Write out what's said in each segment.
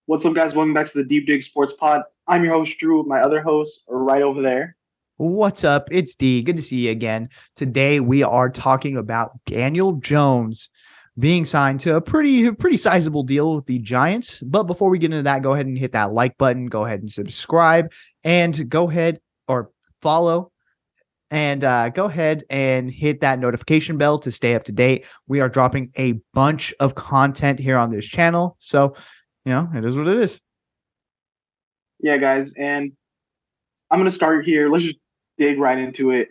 What's up, guys? Welcome back to the Deep Dig Sports Pod. I'm your host, Drew. My other hosts are right over there. What's up? It's D. Good to see you again. Today we are talking about Daniel Jones being signed to a pretty sizable deal with the Giants. But before we get into that, go ahead and hit that like button, go ahead and subscribe, and go ahead or follow and go ahead and hit that notification bell to stay up to date. We are dropping a bunch of content here on this channel. So, it is what it is. Yeah, guys, and I'm going to start here. Let's just dig right into it.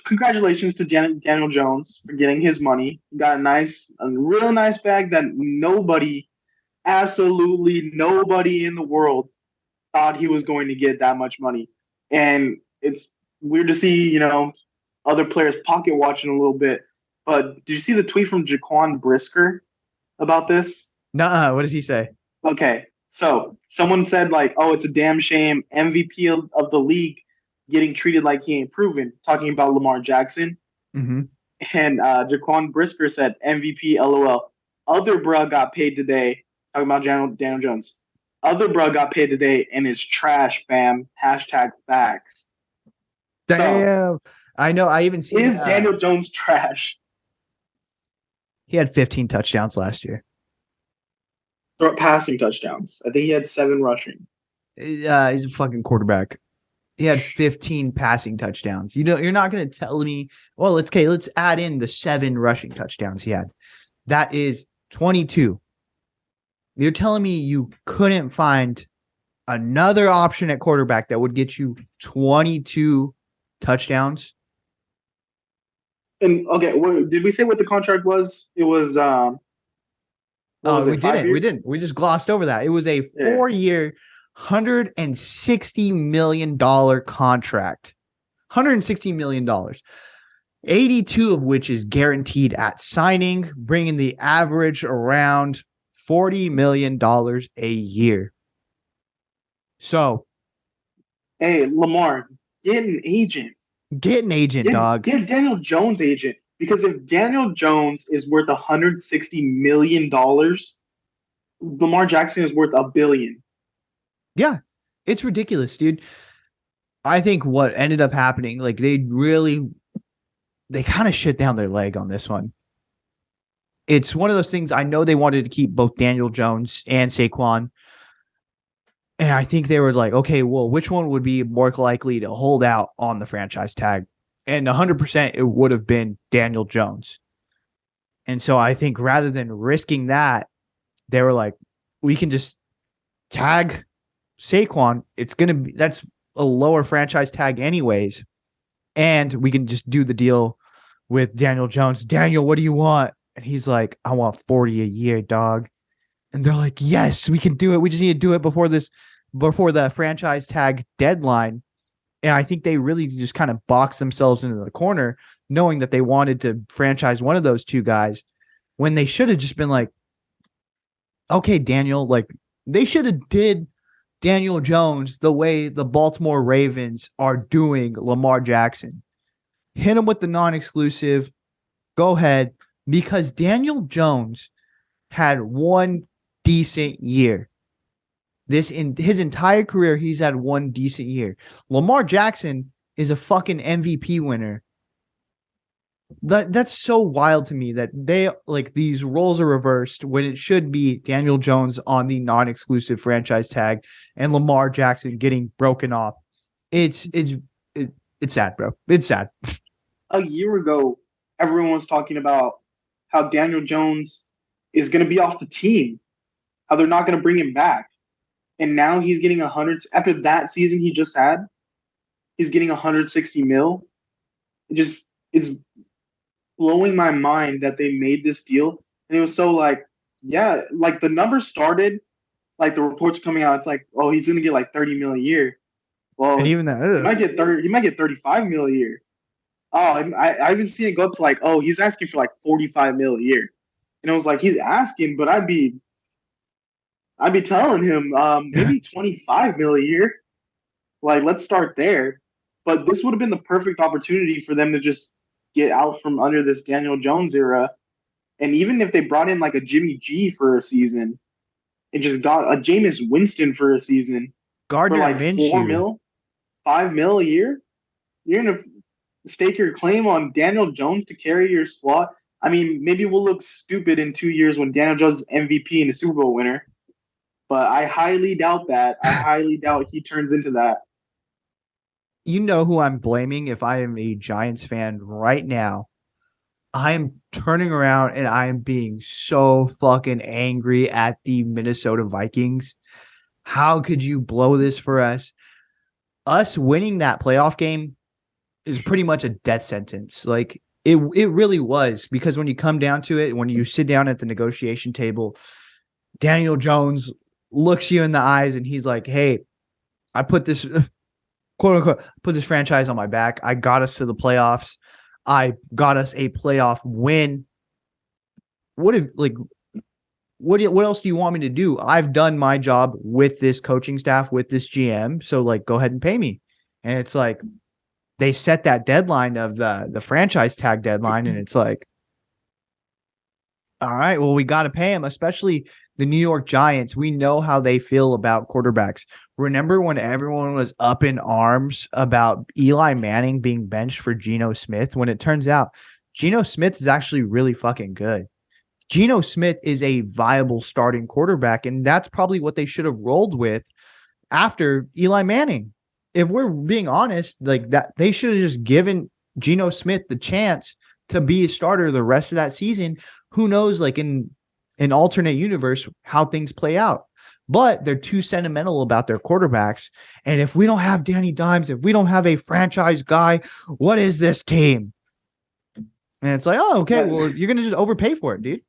Congratulations to Daniel Jones for getting his money. He got a real nice bag that absolutely nobody in the world thought he was going to get that much money. And it's weird to see, other players pocket watching a little bit. But did you see the tweet from Jaquan Brisker about this? Nuh-uh. What did he say? Okay, so someone said like, "Oh, it's a damn shame MVP of the league getting treated like he ain't proven." Talking about Lamar Jackson, Mm-hmm. and Jaquan Brisker said, "MVP, LOL." Other bruh got paid today. Talking about Daniel Jones. Other bruh got paid today and is trash, fam. Hashtag facts. So, Damn. I know. I even seen is Daniel Jones trash? he had 15 touchdowns last year. Passing touchdowns. I think he had 7 rushing. He's a fucking quarterback. He had 15 passing touchdowns. You're not going to tell me, well, let's add in the 7 rushing touchdowns he had. That is 22. You're telling me you couldn't find another option at quarterback that would get you 22 touchdowns? And okay, did we say what the contract was? It was what was We it? 5 didn't. We years? didn't. We just glossed over that. It was a Yeah. 4-year, $160 million contract. $160 million. 82 of which is guaranteed at signing, bringing the average around $40 million a year. So, Hey, Lamar, get an agent. get an agent, dog. Get Daniel Jones agent. Because if Daniel Jones is worth $160 million, Lamar Jackson is worth $1 billion. Yeah, it's ridiculous, dude. I think what ended up happening, like they kind of shit down their leg on this one. It's one of those things. I know they wanted to keep both Daniel Jones and Saquon. And I think they were like, okay, well, which one would be more likely to hold out on the franchise tag? And 100% it would have been Daniel Jones. And so I think rather than risking that, they were like, we can just tag Saquon. It's going to be, that's a lower franchise tag anyways. And we can just do the deal with Daniel Jones. Daniel, what do you want? And he's like, I want 40 a year, dog. And they're like, yes, we can do it. We just need to do it before the franchise tag deadline. And I think they really just kind of boxed themselves into the corner, knowing that they wanted to franchise one of those two guys when they should have just been like, okay, Daniel, like they should have did Daniel Jones the way the Baltimore Ravens are doing Lamar Jackson. Hit him with the non-exclusive. Go ahead. Because Daniel Jones had one decent year. This in his entire career, he's had one decent year. Lamar Jackson is a fucking MVP winner. That's so wild to me that they like these roles are reversed when it should be Daniel Jones on the non-exclusive franchise tag and Lamar Jackson getting broken off. It's sad, bro. It's sad. A year ago, everyone was talking about how Daniel Jones is going to be off the team, how they're not going to bring him back. And now he's getting 100 after that season he just had. He's getting 160 mil. It's blowing my mind that they made this deal. And it was so like, yeah, like the numbers started, like the reports coming out. It's like, oh, he's gonna get like 30 mil a year. And Well, even that, he might get 30. He might get 35 mil a year. Oh, I even seen it go up to like, oh, he's asking for like 45 mil a year. And it was like he's asking, but I'd be telling him maybe 25 mil a year. Like, let's start there. But this would have been the perfect opportunity for them to just get out from under this Daniel Jones era. And even if they brought in like a Jimmy G for a season, and just got a Jameis Winston for a season for Gardner like 4 Minshew. mil, 5 mil a year. You're gonna stake your claim on Daniel Jones to carry your squad. I mean, maybe we'll look stupid in 2 years when Daniel Jones is MVP and a Super Bowl winner, but I highly doubt that. I highly doubt he turns into that. You know who I'm blaming if I am a Giants fan right now. I'm turning around and I am being so fucking angry at the Minnesota Vikings. How could you blow this for us? Us winning that playoff game is pretty much a death sentence. Like it really was, because when you come down to it, when you sit down at the negotiation table, Daniel Jones looks you in the eyes and he's like, "Hey, I put this quote unquote put this franchise on my back. I got us to the playoffs. I got us a playoff win. What if like what else do you want me to do? I've done my job with this coaching staff, with this GM. So like go ahead and pay me." And it's like they set that deadline of the franchise tag deadline, and it's like, all right, well, we got to pay him, especially the New York Giants. We know how they feel about quarterbacks. Remember when everyone was up in arms about Eli Manning being benched for Geno Smith, when it turns out Geno Smith is actually really fucking good. Geno Smith is a viable starting quarterback, and that's probably what they should have rolled with after Eli Manning. If we're being honest, like that, they should have just given Geno Smith the chance to be a starter the rest of that season. Who knows, like in an alternate universe, how things play out. But they're too sentimental about their quarterbacks. And if we don't have Danny Dimes, if we don't have a franchise guy, what is this team? And it's like, oh, okay, well, you're going to just overpay for it, dude.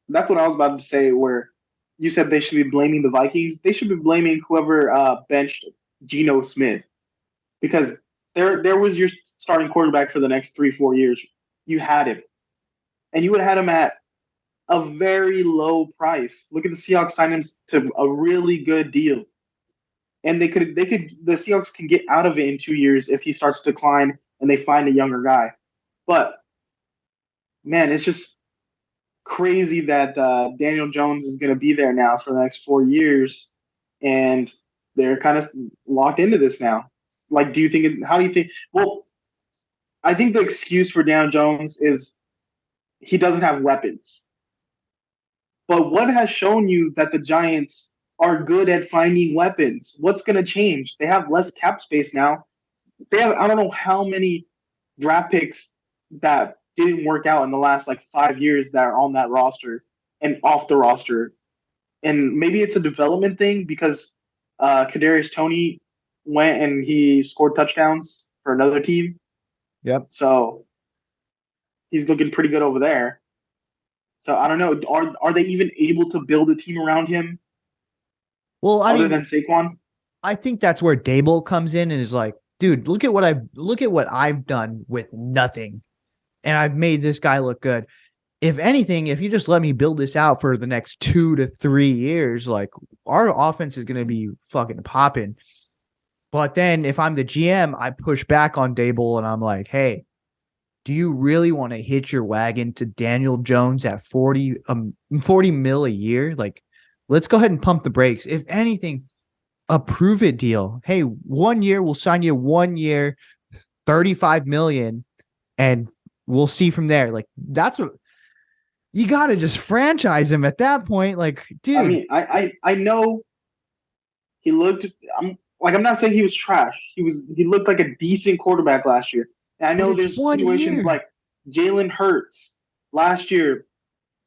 That's what I was about to say. Where you said they should be blaming the Vikings. They should be blaming whoever benched Geno Smith, because there was your starting quarterback for the next 3-4 years. You had him, and you would have had him at a very low price. Look at the Seahawks sign him to a really good deal, and the Seahawks can get out of it in 2 years if he starts to decline and they find a younger guy. But man, it's just crazy that Daniel Jones is going to be there now for the next 4 years, and they're kind of locked into this now. Like, how do you think? Well, I think the excuse for Daniel Jones is he doesn't have weapons. But what has shown you that the Giants are good at finding weapons? What's going to change? They have less cap space now. They have, I don't know how many draft picks that didn't work out in the last like 5 years that are on that roster and off the roster. And maybe it's a development thing because Kadarius Toney went and he scored touchdowns for another team. Yep. So he's looking pretty good over there. So I don't know. Are they even able to build a team around him? Well, other than Saquon? I think that's where Dable comes in and is like, dude, look at what I've done with nothing, and I've made this guy look good. If anything, if you just let me build this out for the next 2 to 3 years, like our offense is going to be fucking popping. But then if I'm the GM, I push back on Dable and I'm like, hey, do you really want to hitch your wagon to Daniel Jones at 40 mil a year? Like, let's go ahead and pump the brakes. If anything, a prove it deal. Hey, 1 year, we'll sign you 1 year, 35 million, and we'll see from there. Like, that's what you got to just franchise him at that point. Like, dude. I mean, I know he looked. I'm not saying he was trash. He looked like a decent quarterback last year. And I know there's situations like Jalen Hurts last year.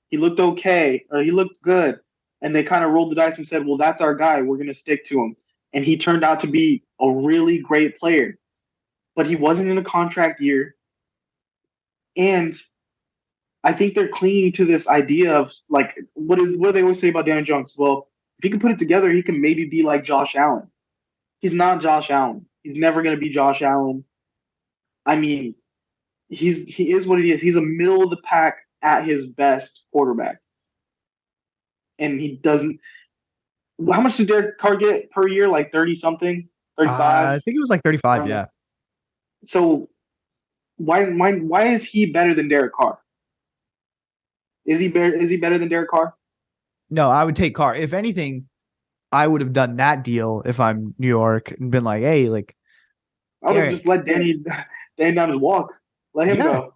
He looked okay, or he looked good, and they kind of rolled the dice and said, "Well, that's our guy. We're going to stick to him." And he turned out to be a really great player, but he wasn't in a contract year. And I think they're clinging to this idea of like, what do they always say about Daniel Jones? Well, if he can put it together, he can maybe be like Josh Allen. He's not Josh Allen. He's never going to be Josh Allen. I mean, he is what he is. He's a middle of the pack at his best quarterback, and he doesn't. How much did Derek Carr get per year? Like 30 something, 35. I think it was like 35. Yeah. So why is he better than Derek Carr? Is he better than Derek Carr? No, I would take Carr. If anything, I would have done that deal if I'm New York and been like, hey, like I would have just Eric, let Danny Dimes walk. Let him yeah, go.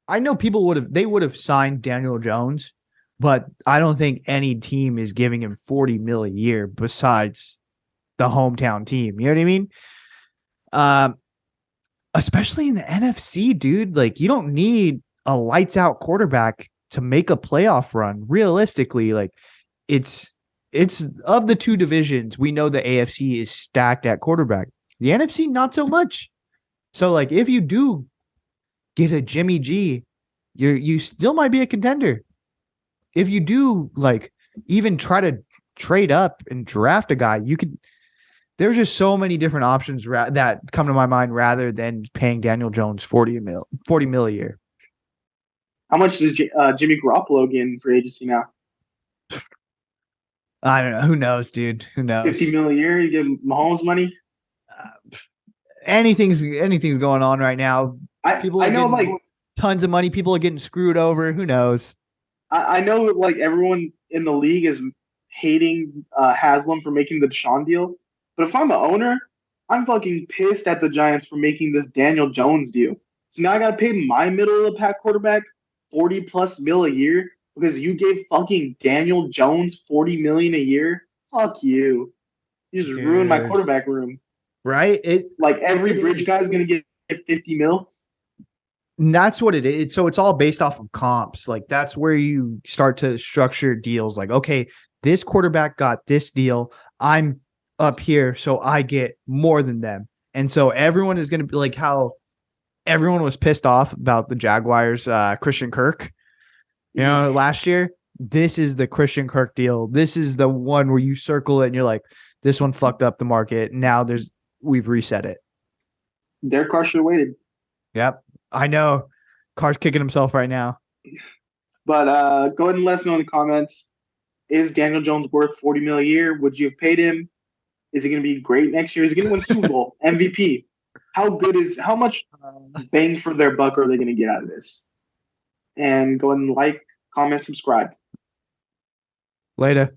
I know people would have signed Daniel Jones, but I don't think any team is giving him 40 mil a year besides the hometown team. You know what I mean? Um, Especially in the NFC, dude. Like you don't need a lights out quarterback to make a playoff run. Realistically, like it's it's of the two divisions, we know the AFC is stacked at quarterback. The NFC not so much. So like if you do get a Jimmy G, you still might be a contender. If you do like even try to trade up and draft a guy, you could. There's just so many different options that come to my mind rather than paying Daniel Jones 40 mil a year. How much does Jimmy Garoppolo get in free agency now? I don't know. Who knows, dude? Who 50 knows? mil a year. You get Mahomes money. Uh, anything's going on right now. People I are know like getting tons of money. People are getting screwed over. Who knows? I know like everyone in the league is hating Haslam for making the Deshaun deal, but if I'm an owner, I'm fucking pissed at the Giants for making this Daniel Jones deal. So now I gotta pay my middle of the pack quarterback 40 plus mil a year because you gave fucking Daniel Jones 40 million a year. Fuck you. You just ruined my Dude. quarterback room. Right? Like every It bridge is. guy's gonna get 50 mil. And that's what it is. So it's all based off of comps. Like that's where you start to structure deals. Like, okay, this quarterback got this deal. I'm up here, so I get more than them. And so everyone is going to be like how everyone was pissed off about the Jaguars, Christian Kirk, last year. This is the Christian Kirk deal. This is the one where you circle it and you're like, this one fucked up the market. Now we've reset it. Derek Carr should have waited. Yep. I know. Carr's kicking himself right now. But go ahead and let us know in the comments. Is Daniel Jones worth 40 mil a year? Would you have paid him? Is he going to be great next year? Is he going to win a Super Bowl MVP? How much bang for their buck are they going to get out of this? And go ahead and like, comment, subscribe. Later.